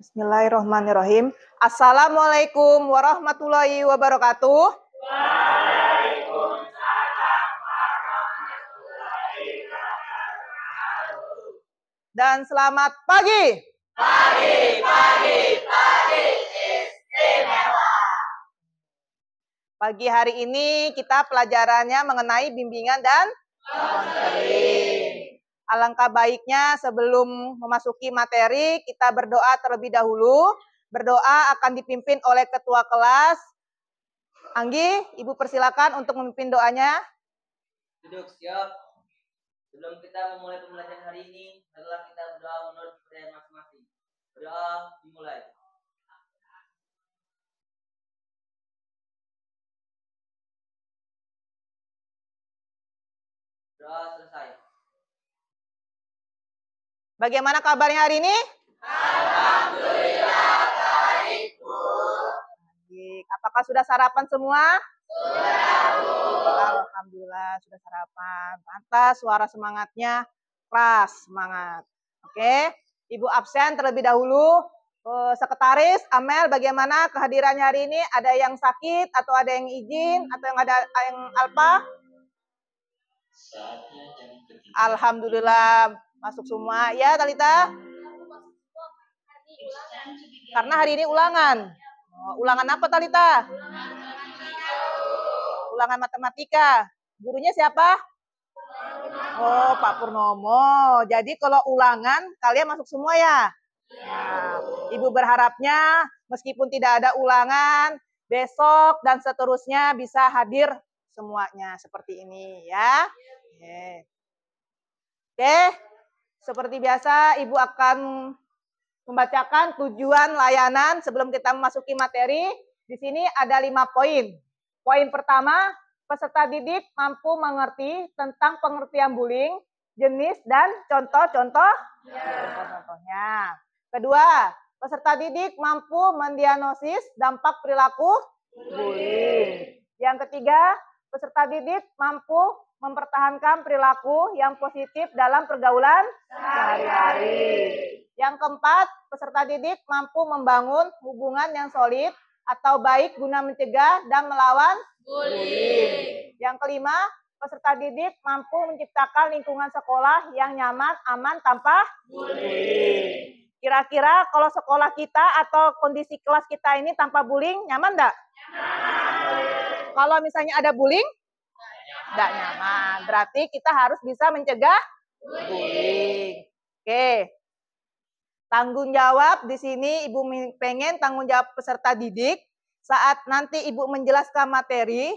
Bismillahirrahmanirrahim. Assalamualaikum warahmatullahi wabarakatuh. Waalaikumsalam warahmatullahi wabarakatuh. Dan selamat pagi. Pagi istimewa. Pagi hari ini kita pelajarannya mengenai bimbingan dan konseling. Alangkah baiknya sebelum memasuki materi, kita berdoa terlebih dahulu. Berdoa akan dipimpin oleh ketua kelas. Anggi, Ibu persilakan untuk memimpin doanya. Duduk siap. Sebelum kita memulai pembelajaran hari ini, marilah kita berdoa menurut kepercayaan masing-masing. Berdoa dimulai. Doa selesai. Bagaimana kabarnya hari ini? Alhamdulillah baik, Bu. Baik. Apakah sudah sarapan semua? Sudah, Bu. Alhamdulillah sudah sarapan. Pantas suara semangatnya keras, semangat. Oke, Ibu absen terlebih dahulu. Sekretaris Amel, bagaimana kehadirannya hari ini? Ada yang sakit atau ada yang izin atau yang alpa? Alhamdulillah masuk semua ya Talita. Karena hari ini ulangan. Ulangan apa Talita? Ulangan matematika. Gurunya siapa? Oh, Pak Purnomo. Jadi kalau ulangan kalian masuk semua ya? Nah, Ibu berharapnya meskipun tidak ada ulangan, besok dan seterusnya bisa hadir semuanya seperti ini ya. Oke. Seperti biasa, Ibu akan membacakan tujuan layanan sebelum kita memasuki materi. Di sini ada 5 poin. Poin pertama, peserta didik mampu mengerti tentang pengertian bullying, jenis dan contoh-contohnya. Kedua, peserta didik mampu mendiagnosis dampak perilaku bullying. Yang ketiga, peserta didik mampu mempertahankan perilaku yang positif dalam pergaulan sehari-hari. Yang keempat, peserta didik mampu membangun hubungan yang solid atau baik guna mencegah dan melawan bullying. Yang kelima, peserta didik mampu menciptakan lingkungan sekolah yang nyaman, aman, tanpa bullying. Kira-kira kalau sekolah kita atau kondisi kelas kita ini tanpa bullying, nyaman enggak? Nyaman. Kalau misalnya ada bullying, enggak nyaman. Berarti kita harus bisa mencegah bullying. Oke. Tanggung jawab di sini Ibu pengen tanggung jawab peserta didik. Saat nanti Ibu menjelaskan materi,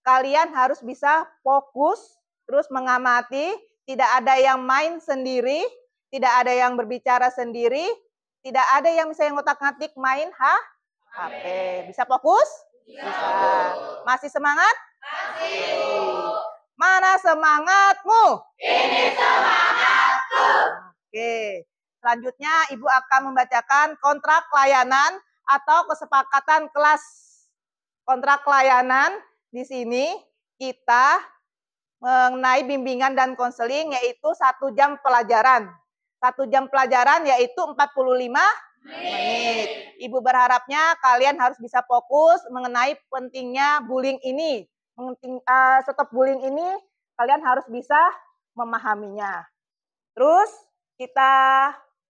kalian harus bisa fokus, terus mengamati, tidak ada yang main sendiri, tidak ada yang berbicara sendiri, tidak ada yang misalnya ngotak-ngatik main HP. Bisa fokus? Bisa. Masih semangat? Masih. Mana semangatmu? Ini semangatku. Oke. Selanjutnya Ibu akan membacakan kontrak layanan atau kesepakatan kelas. Kontrak layanan di sini kita mengenai bimbingan dan konseling yaitu 1 jam pelajaran. 1 jam pelajaran yaitu 45 menit. Ibu berharapnya kalian harus bisa fokus mengenai pentingnya bullying ini. Stop bullying ini kalian harus bisa memahaminya. Terus kita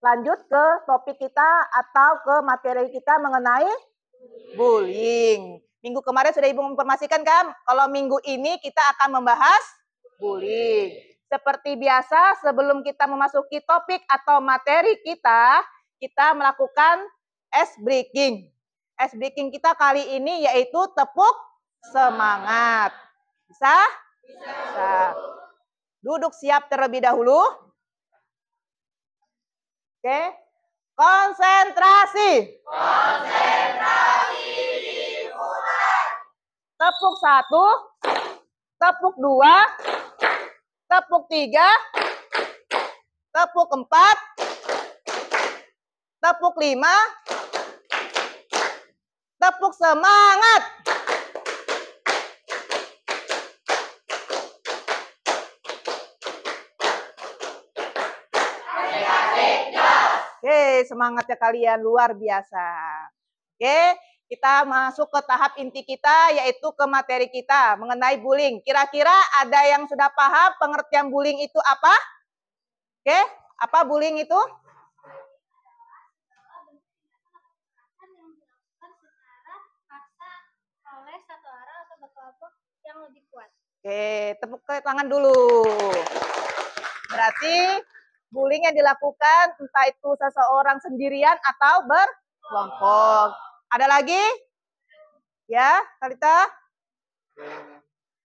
lanjut ke topik kita atau ke materi kita mengenai bullying. Minggu kemarin sudah Ibu informasikan kan, kalau minggu ini kita akan membahas bullying. Seperti biasa, sebelum kita memasuki topik atau materi kita melakukan ice breaking. Ice breaking kita kali ini yaitu tepuk semangat. Bisa? Bisa. Duduk siap terlebih dahulu. Oke. Konsentrasi. Konsentrasi dimulai. Tepuk 1, tepuk 2, tepuk 3, tepuk 4, tepuk 5, tepuk semangat. Oke, Semangatnya kalian luar biasa. Oke, kita masuk ke tahap inti kita, yaitu ke materi kita mengenai bullying. Kira-kira ada yang sudah paham pengertian bullying itu apa? Oke, apa bullying itu? Oleh satu orang atau berkelompok yang lebih kuat. Oke, tepuk tangan dulu. Berarti bullying yang dilakukan entah itu seseorang sendirian atau berkelompok. Ada lagi? Ya, Talita?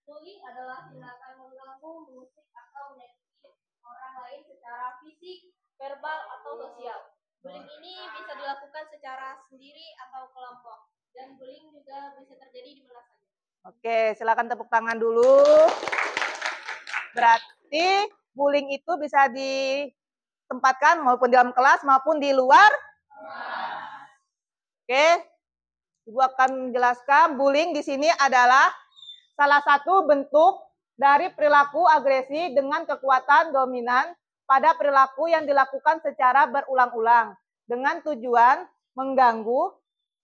Bullying adalah tindakan mengganggu, mengusik atau menyakiti orang lain secara fisik, verbal atau sosial. Bullying ini bisa dilakukan secara sendiri atau kelompok. Dan bullying juga bisa terjadi di mana saja. Oke, silakan tepuk tangan dulu. Berarti bullying itu bisa ditempatkan maupun di dalam kelas maupun di luar. Oke, Ibu akan menjelaskan bullying di sini adalah salah satu bentuk dari perilaku agresi dengan kekuatan dominan pada perilaku yang dilakukan secara berulang-ulang dengan tujuan mengganggu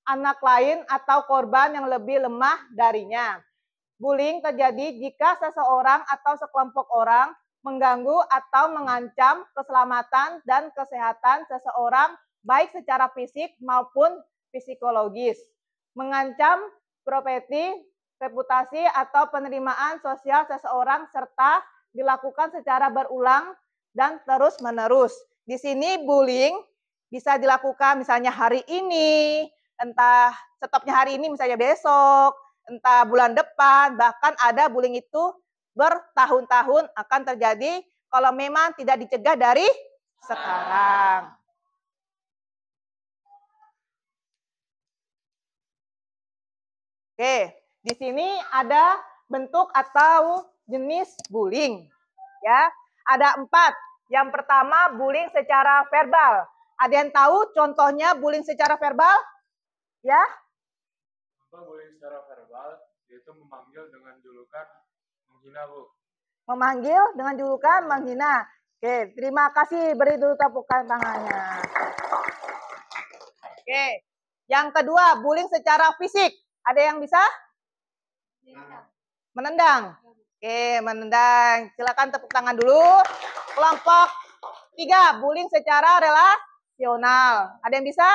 anak lain atau korban yang lebih lemah darinya. Bullying terjadi jika seseorang atau sekelompok orang mengganggu atau mengancam keselamatan dan kesehatan seseorang baik secara fisik maupun psikologis. Mengancam properti, reputasi atau penerimaan sosial seseorang serta dilakukan secara berulang dan terus-menerus. Di sini bullying bisa dilakukan misalnya hari ini, entah stopnya hari ini misalnya besok, entah bulan depan, bahkan ada bullying itu bertahun-tahun akan terjadi kalau memang tidak dicegah dari sekarang. Oke, di sini ada bentuk atau jenis bullying. Ya, ada 4. Yang pertama bullying secara verbal. Ada yang tahu contohnya bullying secara verbal? Ya? Bullying secara verbal yaitu memanggil dengan julukan menghina, Bu. Memanggil dengan julukan menghina. Oke, terima kasih. Beri dulu tepukan tangannya. Oke, yang kedua bullying secara fisik. Ada yang bisa? Menendang. Oke, menendang. Silakan tepuk tangan dulu. Kelompok 3, bullying secara relasional. Ada yang bisa?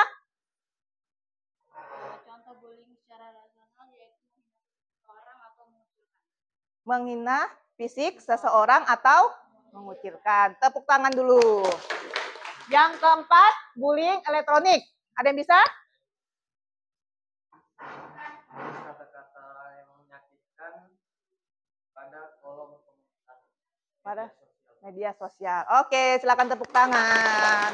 Contoh bullying secara relasional yaitu seseorang atau mengucilkan. Menghina fisik seseorang atau mengucilkan. Tepuk tangan dulu. Yang keempat, bullying elektronik. Ada yang bisa? Kata-kata yang menyakitkan pada kolom komentar. Pada media sosial. Oke, silakan tepuk tangan.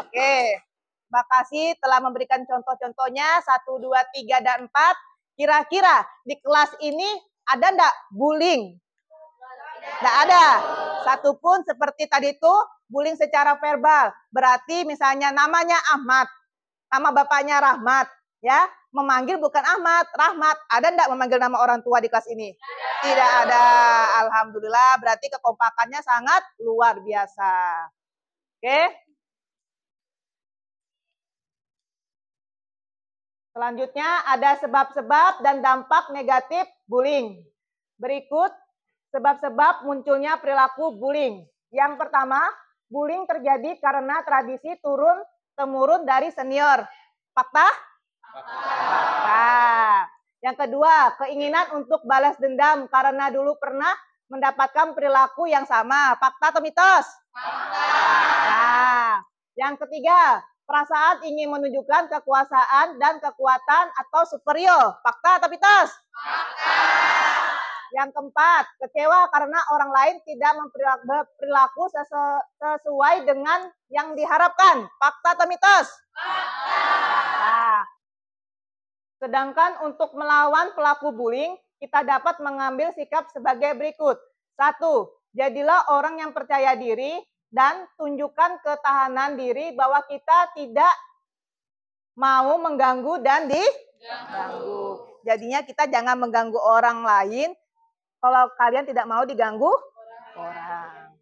Oke, terima kasih telah memberikan contoh-contohnya 1, 2, 3, dan 4. Kira-kira di kelas ini ada enggak bullying? Enggak ada. Satupun seperti tadi itu bullying secara verbal. Berarti misalnya namanya Ahmad, nama bapaknya Rahmat, ya. Memanggil bukan Ahmad, Rahmat. Ada enggak memanggil nama orang tua di kelas ini? Tidak ada. Alhamdulillah, berarti kekompakannya sangat luar biasa. Oke. Selanjutnya ada sebab-sebab dan dampak negatif bullying. Berikut sebab-sebab munculnya perilaku bullying. Yang pertama, bullying terjadi karena tradisi turun-temurun dari senior. Fakta? Fakta. Yang kedua, keinginan untuk balas dendam karena dulu pernah mendapatkan perilaku yang sama. Fakta atau mitos? Fakta. Yang ketiga, perasaan ingin menunjukkan kekuasaan dan kekuatan atau superior. Fakta atau mitos? Fakta. Yang keempat, kecewa karena orang lain tidak berperilaku sesuai dengan yang diharapkan. Fakta atau mitos? Fakta. Nah, sedangkan untuk melawan pelaku bullying, kita dapat mengambil sikap sebagai berikut. 1. Jadilah orang yang percaya diri dan tunjukkan ketahanan diri bahwa kita tidak mau mengganggu dan diganggu. Jadinya kita jangan mengganggu orang lain kalau kalian tidak mau diganggu orang.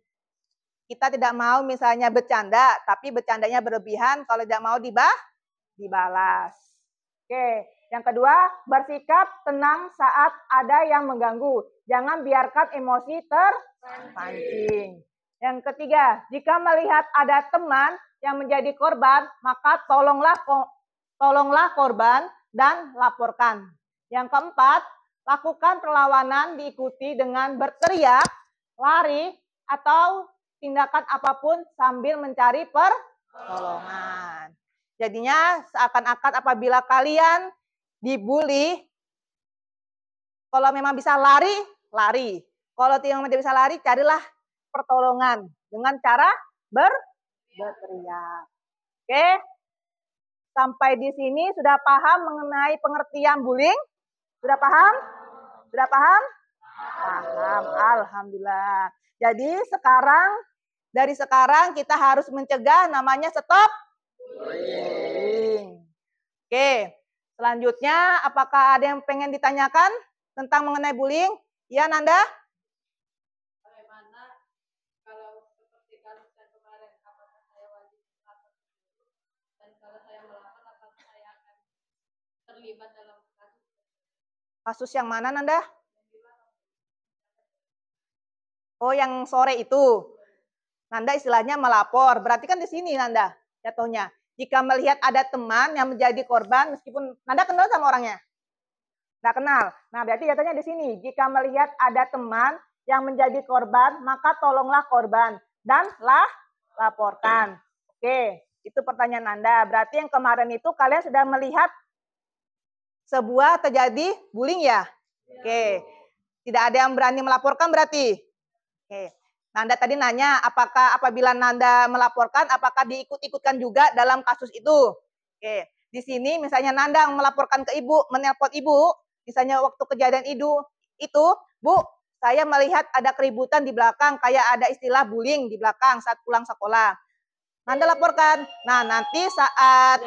kita tidak mau misalnya bercanda, tapi bercandanya berlebihan, kalau tidak mau dibalas. Oke, yang kedua, bersikap tenang saat ada yang mengganggu. Jangan biarkan emosi terpancing. Yang ketiga, jika melihat ada teman yang menjadi korban, maka tolonglah korban dan laporkan. Yang keempat, lakukan perlawanan diikuti dengan berteriak, lari, atau tindakan apapun sambil mencari pertolongan. Jadinya seakan-akan apabila kalian dibully, kalau memang bisa lari, lari. Kalau tidak bisa lari, carilah pertolongan dengan cara berteriak. Oke? Sampai di sini sudah paham mengenai pengertian bullying? Sudah paham? Sudah paham? Paham. Alhamdulillah. Jadi dari sekarang kita harus mencegah namanya stop bullying. Oke, selanjutnya apakah ada yang pengen ditanyakan tentang mengenai bullying? Iya, Nanda? Bagaimana kalau seperti kasus yang kemarin, apakah saya wajib melapor? Dan kalau saya melapor, apakah saya akan terlibat dalam kasus? Kasus yang mana, Nanda? Oh, yang sore itu. Nanda istilahnya melapor. Berarti kan di sini Nanda jatuhnya. Jika melihat ada teman yang menjadi korban, meskipun Nanda kenal sama orangnya? Nggak kenal. Nah, berarti jatuhnya di sini. Jika melihat ada teman yang menjadi korban, maka tolonglah korban dan laporkan. Oke, itu pertanyaan Nanda. Berarti yang kemarin itu kalian sudah melihat sebuah terjadi bullying ya? Oke. Tidak ada yang berani melaporkan berarti? Oke. Nanda tadi nanya, apakah apabila Nanda melaporkan, apakah diikut-ikutkan juga dalam kasus itu? Oke. Di sini misalnya Nanda melaporkan ke ibu, menelpon ibu, misalnya waktu kejadian itu, Bu, saya melihat ada keributan di belakang, kayak ada istilah bullying di belakang saat pulang sekolah. Nanda laporkan. Nah, nanti saat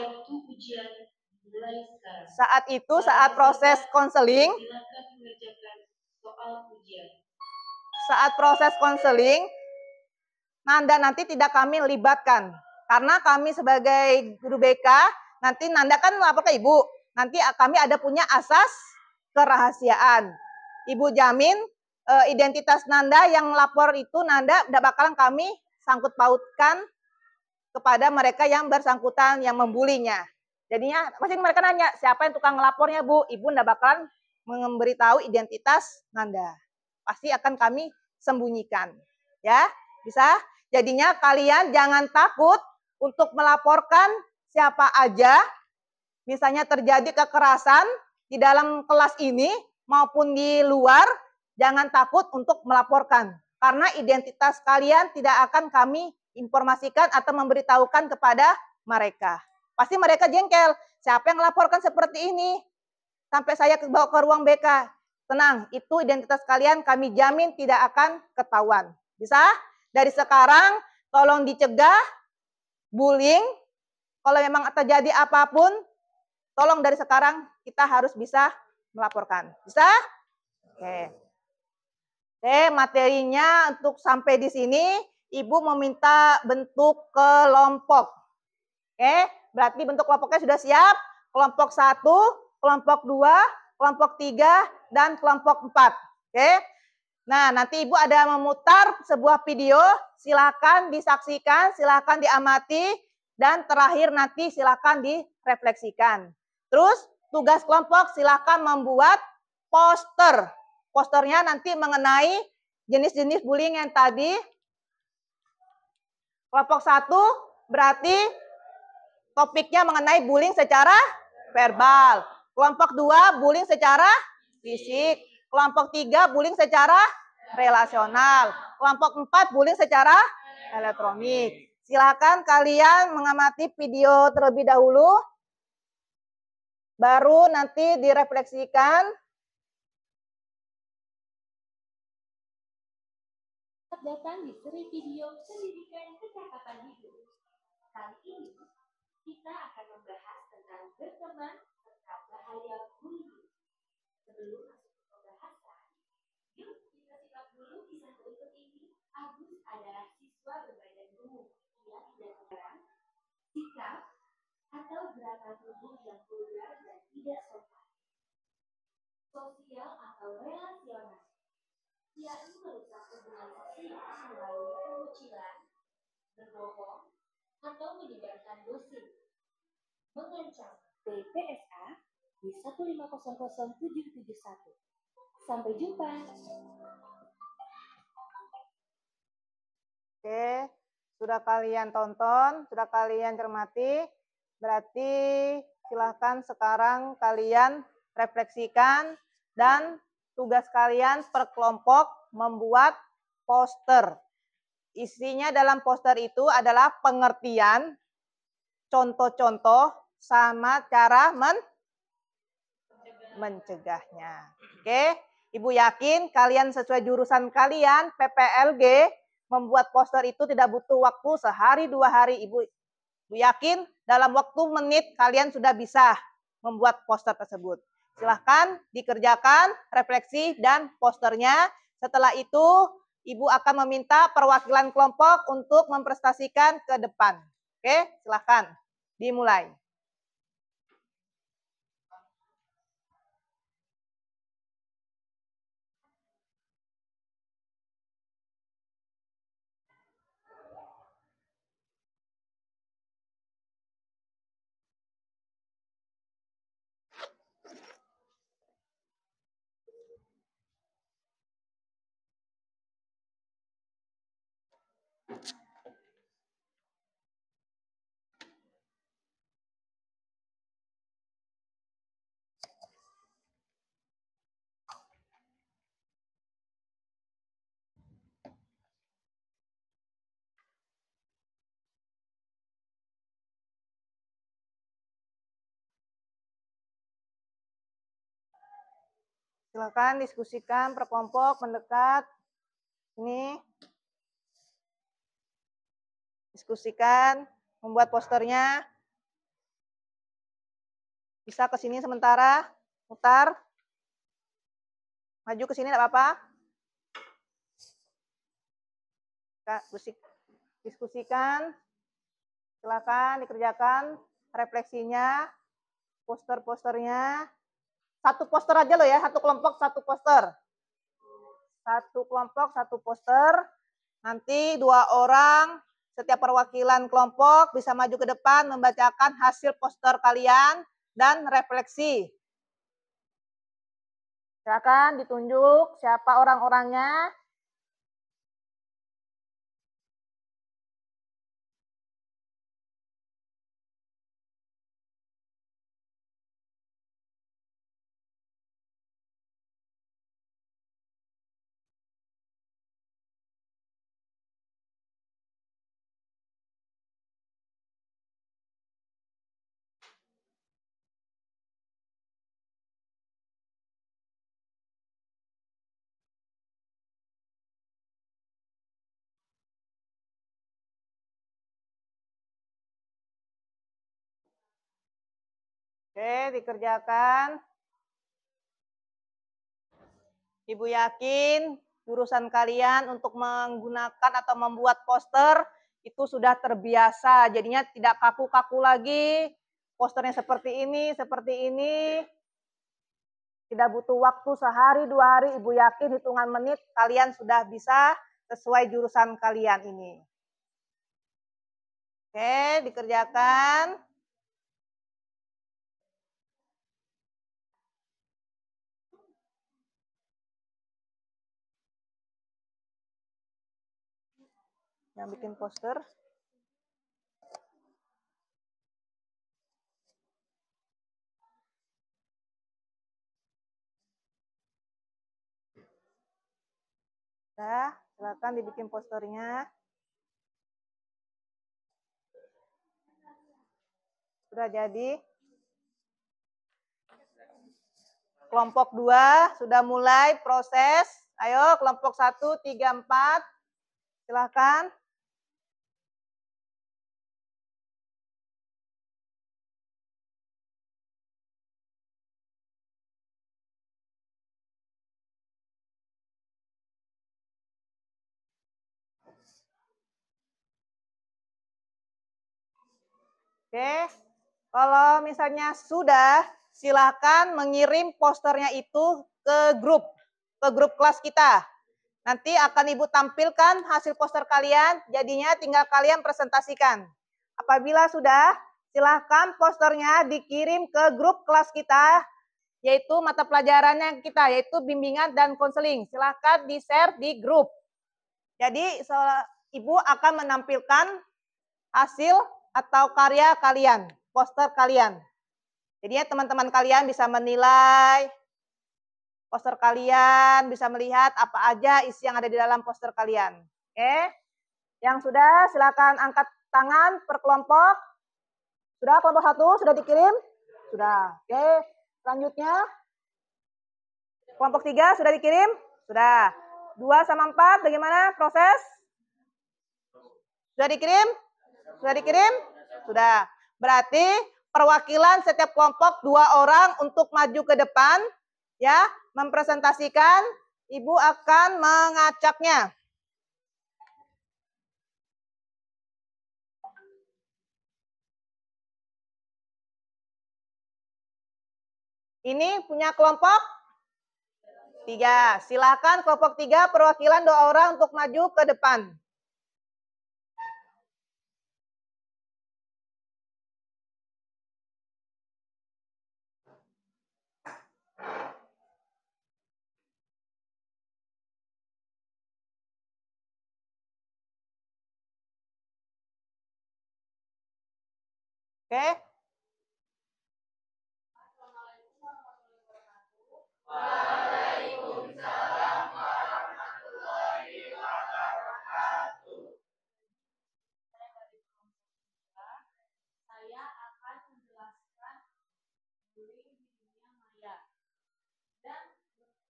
proses konseling, Nanda nanti tidak kami libatkan. Karena kami sebagai guru BK, nanti Nanda kan melapor ke ibu. Nanti kami ada punya asas kerahasiaan. Ibu jamin identitas Nanda yang lapor itu Nanda tidak bakalan kami sangkut pautkan kepada mereka yang bersangkutan yang membulinya. Jadinya pasti mereka nanya, siapa yang tukang ngelapornya, Bu? Ibu tidak bakalan memberitahu identitas Nanda. Pasti akan kami sembunyikan. Ya, bisa? Jadinya kalian jangan takut untuk melaporkan siapa aja. Misalnya terjadi kekerasan di dalam kelas ini maupun di luar, jangan takut untuk melaporkan. Karena identitas kalian tidak akan kami informasikan atau memberitahukan kepada mereka. Pasti mereka jengkel. Siapa yang melaporkan seperti ini? Sampai saya bawa ke ruang BK. Tenang, itu identitas kalian kami jamin tidak akan ketahuan. Bisa? Dari sekarang, tolong dicegah bullying. Kalau memang terjadi apapun, tolong dari sekarang kita harus bisa melaporkan. Bisa? Oke. Oke, materinya untuk sampai di sini, Ibu meminta bentuk kelompok. Oke, berarti bentuk kelompoknya sudah siap. Kelompok 1, kelompok 2, kelompok 3, dan kelompok 4. Oke. Nah, nanti Ibu ada memutar sebuah video, silakan disaksikan, silakan diamati, dan terakhir nanti silakan direfleksikan. Terus tugas kelompok silakan membuat poster. Posternya nanti mengenai jenis-jenis bullying yang tadi. Kelompok 1 berarti topiknya mengenai bullying secara verbal. Kelompok 2 bullying secara fisik. Kelompok 3 bullying secara relasional. Kelompok 4 bullying secara elektronik. Silakan kalian mengamati video terlebih dahulu. Baru nanti direfleksikan. Datang di seri video pendidikan kecakapan hidup. Kali ini kita akan membahas tentang berteman serta bahaya bullying. Sebelum masuk ke pembahasan, yuk kita simak dulu kisah berikut ini. Agus adalah siswa gerakan tubuh yang vulgar dan tidak sopan. Sosial atau relasional, yakni merusak hubungan sosial melalui pengucilan, berbohong, atau menyebarkan gosip. Mengancam. BPSA di 1500771. Sampai jumpa. Oke, sudah kalian tonton, sudah kalian cermati, berarti silahkan sekarang kalian refleksikan dan tugas kalian per kelompok membuat poster. Isinya dalam poster itu adalah pengertian, contoh-contoh, sama cara mencegahnya. Oke, Ibu yakin kalian sesuai jurusan kalian, PPLG, membuat poster itu tidak butuh waktu sehari 2 hari. Ibu yakin dalam waktu menit kalian sudah bisa membuat poster tersebut. Silahkan dikerjakan refleksi dan posternya. Setelah itu Ibu akan meminta perwakilan kelompok untuk mempresentasikan ke depan. Oke, silahkan dimulai. Silakan diskusikan per kelompok mendekat. Ini diskusikan, membuat posternya. Bisa ke sini sementara, mutar. Maju ke sini enggak apa-apa. Diskusikan. Silakan dikerjakan refleksinya, poster-posternya. Satu poster aja loh ya, satu kelompok satu poster. Satu kelompok satu poster. Nanti 2 orang setiap perwakilan kelompok bisa maju ke depan membacakan hasil poster kalian dan refleksi. Silakan ditunjuk siapa orang-orangnya. Oke, dikerjakan. Ibu yakin jurusan kalian untuk menggunakan atau membuat poster itu sudah terbiasa. Jadinya tidak kaku-kaku lagi. Posternya seperti ini, seperti ini. Tidak butuh waktu sehari, 2 hari. Ibu yakin hitungan menit kalian sudah bisa sesuai jurusan kalian ini. Oke, dikerjakan. Yang bikin poster. Nah, silakan dibikin posternya. Sudah jadi. Kelompok 2 sudah mulai proses. Ayo kelompok 1, 3, 4. Silakan. Oke, Kalau misalnya sudah, silakan mengirim posternya itu ke grup kelas kita. Nanti akan Ibu tampilkan hasil poster kalian, jadinya tinggal kalian presentasikan. Apabila sudah, silakan posternya dikirim ke grup kelas kita, yaitu mata pelajarannya kita, yaitu bimbingan dan konseling. Silakan di-share di grup. Jadi Ibu akan menampilkan hasil atau karya kalian, poster kalian. Jadinya teman-teman kalian bisa menilai poster kalian, bisa melihat apa aja isi yang ada di dalam poster kalian. Oke? Yang sudah, silakan angkat tangan per kelompok. Sudah kelompok 1 sudah dikirim? Sudah. Oke. Selanjutnya kelompok 3 sudah dikirim? Sudah. 2 sama 4 bagaimana proses? Sudah dikirim? Sudah dikirim? Sudah. Berarti perwakilan setiap kelompok 2 orang untuk maju ke depan, ya, mempresentasikan. Ibu akan mengacaknya. Ini punya kelompok 3. Silakan kelompok 3 perwakilan 2 orang untuk maju ke depan. Oke. Waalaikumsalam warahmatullahi wabarakatuh. Saya akan menjelaskan bullying di dunia maya. Dan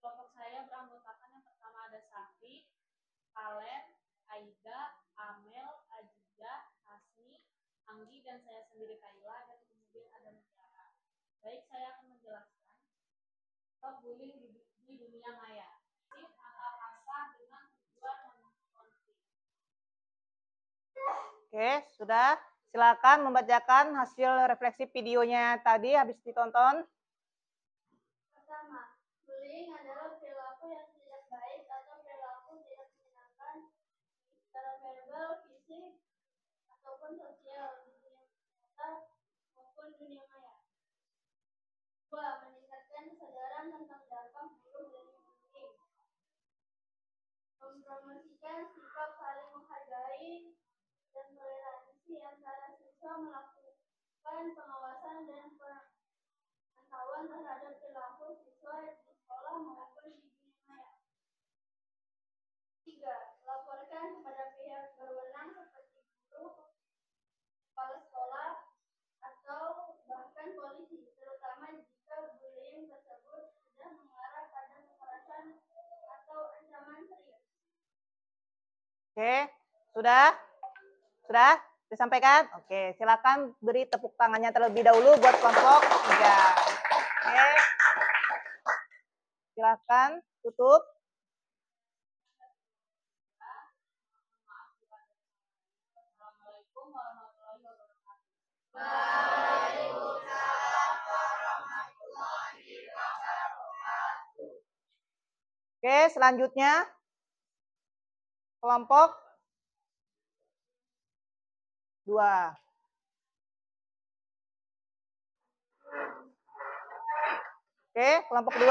kelompok saya beranggotakan yang pertama ada Safi, Kalen, Aida, Amel, Aziza, Hasni, Anggi, dan saya sendiri Kaila, dan kemudian ada Mutiara. Baik, saya akan menjelaskan bullying di dunia maya. Akal rasa dengan tujuan membangun konflik. Oke, sudah. Silakan membacakan hasil refleksi videonya tadi habis ditonton. Pertama, bullying adalah perilaku yang tidak baik atau perilaku tidak menyenangkan secara verbal, fisik, ataupun sosial di dunia nyata maupun dunia maya. 2. Meningkatkan kesadaran tentang dampak buruk dari bullying. Mempromosikan sikap saling menghargai dan toleransi antara siswa, melakukan pengawasan dan pemantauan terhadap perilaku siswa di sekolah maupun di dunia maya. 3. Laporkan kepada pihak berwenang seperti guru, kepala sekolah, atau bahkan polisi, terutama jika bullying tersebut sudah mengarah pada kekerasan atau ancaman serius. Oke, sudah? Sudah disampaikan? Oke, silakan beri tepuk tangannya terlebih dahulu buat kelompok 3. Oke. Silakan tutup. Assalamualaikum warahmatullahi wabarakatuh. Waalaikumsalam warahmatullahi wabarakatuh. Oke, selanjutnya kelompok 2. Oke, kelompok 2.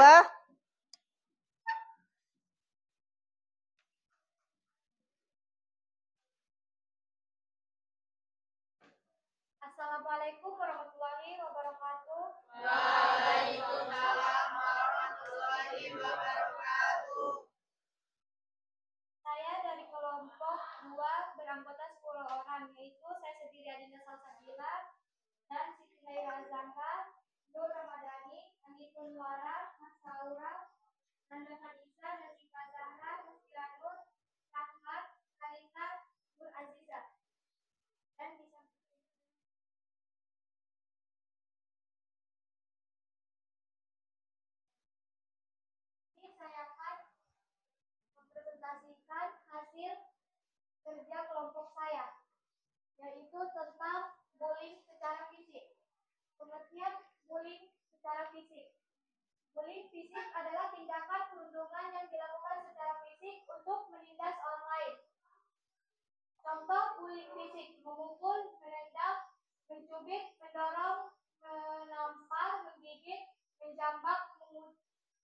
Assalamualaikum warahmatullahi wabarakatuh. Waalaikumsalam warahmatullahi wabarakatuh. Saya dari kelompok 2 beranggota 10 orang, yaitu saya sendiri Adinda Salsabila dan Siti Naira Azanka, Nur Ramadhani, Andi Kunwara, Mas Saura, Nanda Kanisa, dan Ika Zahra, Mustianur, Rahmat, Kalita, Nur Aziza. Dan bisa ini saya akan mempresentasikan hasil kerja kelompok saya, yaitu tentang bullying secara fisik. Bullying fisik adalah tindakan perundungan yang dilakukan secara fisik untuk menindas orang lain. Contoh bullying fisik: memukul, menendang, mencubit, mendorong, menampar, menggigit, menjambak,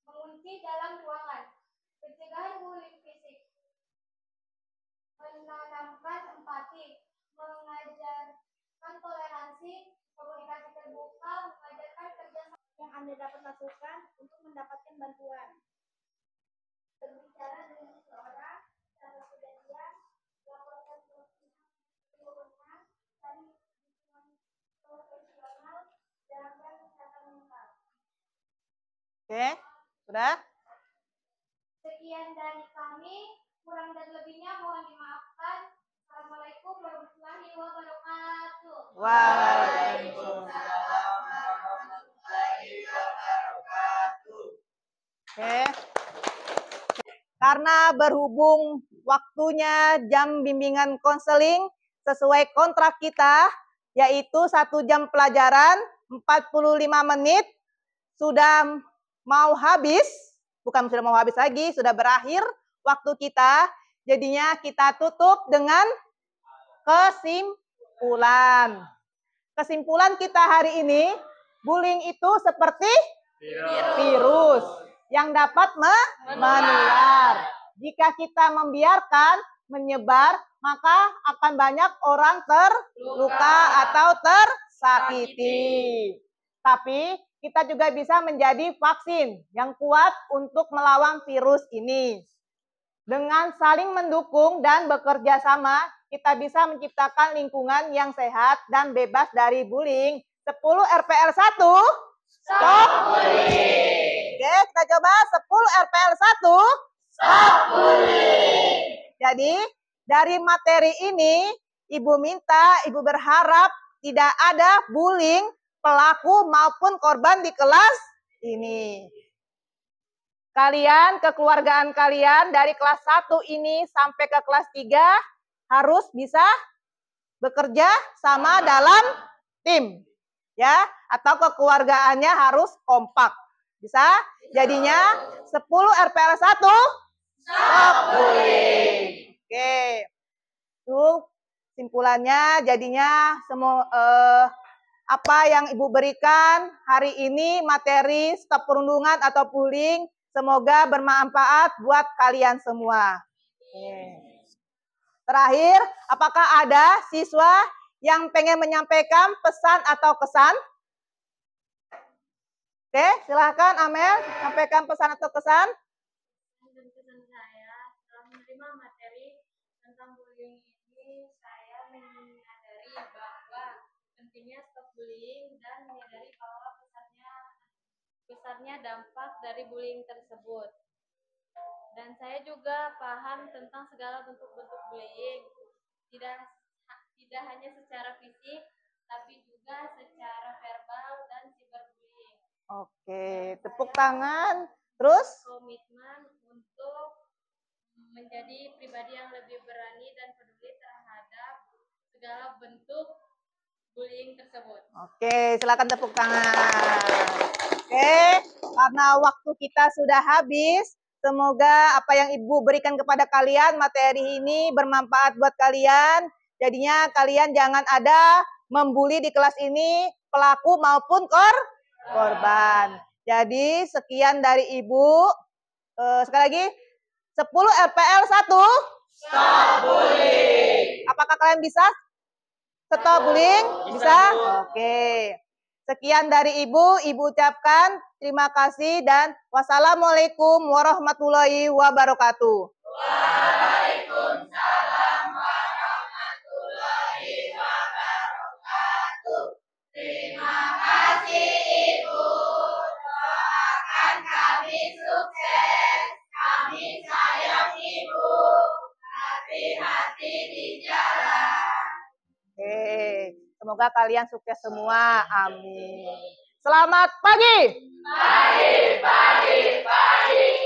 mengunci dalam ruangan. Pencegahan bullying fisik: menanamkan empati, mengajarkan toleransi, komunikasi terbuka, mengajarkan kerjasama yang Anda dapat lakukan untuk mendapatkan bantuan. Berbicara dengan seseorang secara pribadian, laporkan berwenang, cari dukungan profesional, jaga kesehatan mental. Oke, sudah? Sekian dari kami, kurang dan lebihnya mohon dimaafkan. Assalamualaikum warahmatullahi wabarakatuh. Waalaikumsalam. Oke. Karena berhubung waktunya jam bimbingan konseling sesuai kontrak kita, yaitu 1 jam pelajaran, 45 menit, sudah mau habis, bukan sudah mau habis lagi, sudah berakhir waktu kita, jadinya kita tutup dengan kesimpulan. Kesimpulan kita hari ini, bullying itu seperti virus yang dapat menular. Jika kita membiarkan menyebar, maka akan banyak orang terluka atau tersakiti. Tapi kita juga bisa menjadi vaksin yang kuat untuk melawan virus ini. Dengan saling mendukung dan bekerja sama, kita bisa menciptakan lingkungan yang sehat dan bebas dari bullying. 10 RPL 1, stop bullying. Oke, kita coba 10 RPL 1, stop bullying. Jadi, dari materi ini, Ibu berharap tidak ada bullying pelaku maupun korban di kelas ini. Kalian, kekeluargaan kalian dari kelas 1 ini sampai ke kelas 3 harus bisa bekerja sama dalam tim. Ya, atau kekeluargaannya harus kompak. Bisa? Jadinya 10 RPL 1 stop bullying. Oke. Itu simpulannya, jadinya semua apa yang Ibu berikan hari ini materi stop perundungan atau bullying semoga bermanfaat buat kalian semua. Terakhir, apakah ada siswa yang pengen menyampaikan pesan atau kesan? Oke, silakan Amel, sampaikan pesan atau kesan. Pesan saya, setelah menerima materi tentang bullying ini, saya menyadari bahwa pentingnya stop bullying dan menyadari bahwa besarnya dampak dari bullying tersebut. Dan saya juga paham tentang segala bentuk-bentuk bullying, tidak hanya secara fisik, tapi juga secara verbal dan cyberbullying. Oke, tepuk tangan. Terus? Komitmen untuk menjadi pribadi yang lebih berani dan peduli terhadap segala bentuk bullying tersebut. Oke, silakan tepuk tangan. Oke, karena waktu kita sudah habis, semoga apa yang Ibu berikan kepada kalian, materi ini bermanfaat buat kalian. Jadinya kalian jangan ada membuli di kelas ini, pelaku maupun korban. Jadi sekian dari Ibu. Sekali lagi, 10 RPL 1. Stop bullying. Apakah kalian bisa? Stop bullying? Bisa? Oke. Sekian dari Ibu ucapkan terima kasih dan wassalamualaikum warahmatullahi wabarakatuh. Waalaikumsalam warahmatullahi wabarakatuh. Terima kasih Ibu. Doakan kami sukses. Kami sayang Ibu. Hati-hati di jalan. Oke, semoga kalian sukses semua. Amin. Selamat pagi. Pagi.